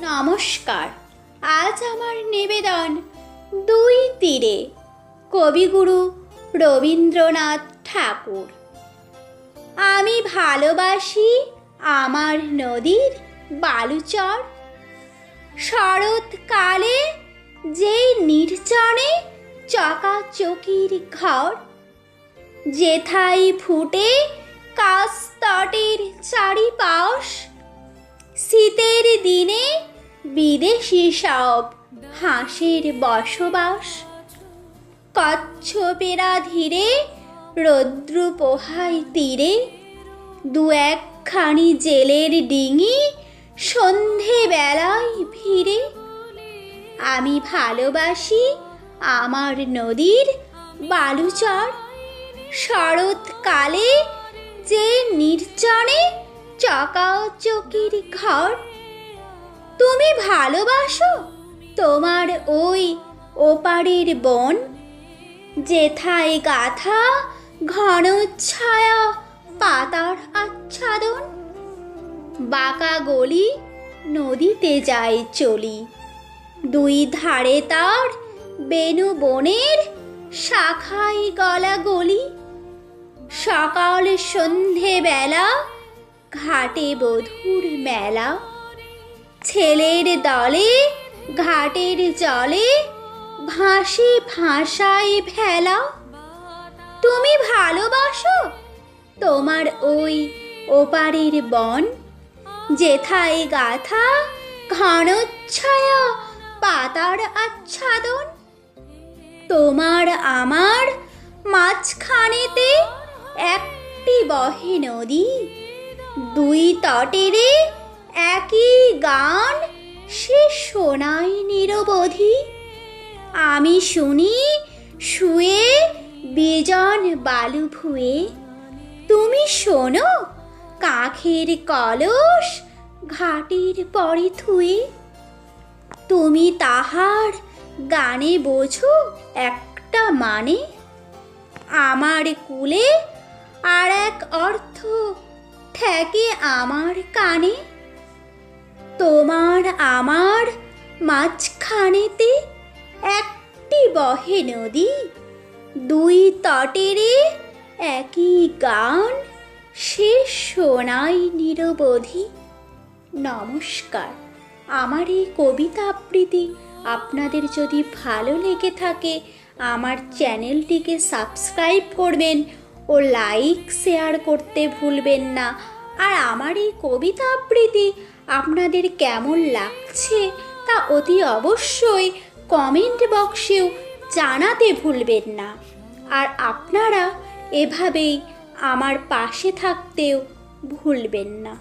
নমস্কার। আজ আমার নিবেদন দুই তীরে, কবিগুরু রবীন্দ্রনাথ ঠাকুর। আমি ভালোবাসি আমার নদীর বালুচর, শরৎকালে যেই নির্জনে চকাচকির ঘর, যেথাই ফুটে কাস্তটের চারিপাশ, শীতের দিনে বিদেশি সব হাঁসের বসবাস। কচ্ছপেরা ধীরে রৌদ্র পোহায় তীরে, দু একখানি জেলের ডিঙি সন্ধে বেলায় ভিড়ে। আমি ভালোবাসি আমার নদীর বালুচর, শরৎকালে যে নির্জনে চকাচকির ঘর। তুমি ভালোবাসো তোমার ওই ওপারের বন, যেথায় গাথা ঘন ছায়া পাতার আচ্ছাদন। বাঁকা গলি নদীতে যায় চলি, দুই ধারে তার বেনু বনের শাখায় গলা গলি। সকাল সন্ধে বেলা ঘাটে বধুর মেলা, ছেলের দলে ঘাটের জলে ভাসে ভাষায় ভেলা। তুমি ভালোবাসো তোমার ওই ওপারের বন, যেথায় গাথা ঘন ছায়া পাতার আচ্ছাদন। তোমার আমার মাঝখানেতে একটি বহে নদী, দুই তটেরে একই গান সে শোনায় নিরবধি। আমি শুনি শুয়ে বিজন বালু ভুয়ে, তুমি শোনো কাঠের কলস ঘাটের পরে থুয়ে। তুমি তাহার গানে বোঝো একটা মানে, আমার কুলে আর এক অর্থ ঠেকে আমার কানে। তোমার আমার মাঝখানেতে একটি বহে নদী, দুই তটেরে একই গান সে শোনায় নিরবধি। নমস্কার। আমার এই কবিতা আবৃত্তি আপনাদের যদি ভালো লেগে থাকে আমার চ্যানেলটিকে সাবস্ক্রাইব করবেন ও লাইক শেয়ার করতে ভুলবেন না। আর আমার এই কবিতা আবৃত্তি আপনাদের কেমন লাগছে তা অতি অবশ্যই কমেন্ট বক্সেও জানাতে ভুলবেন না। আর আপনারা এভাবেই আমার পাশে থাকতেও ভুলবেন না।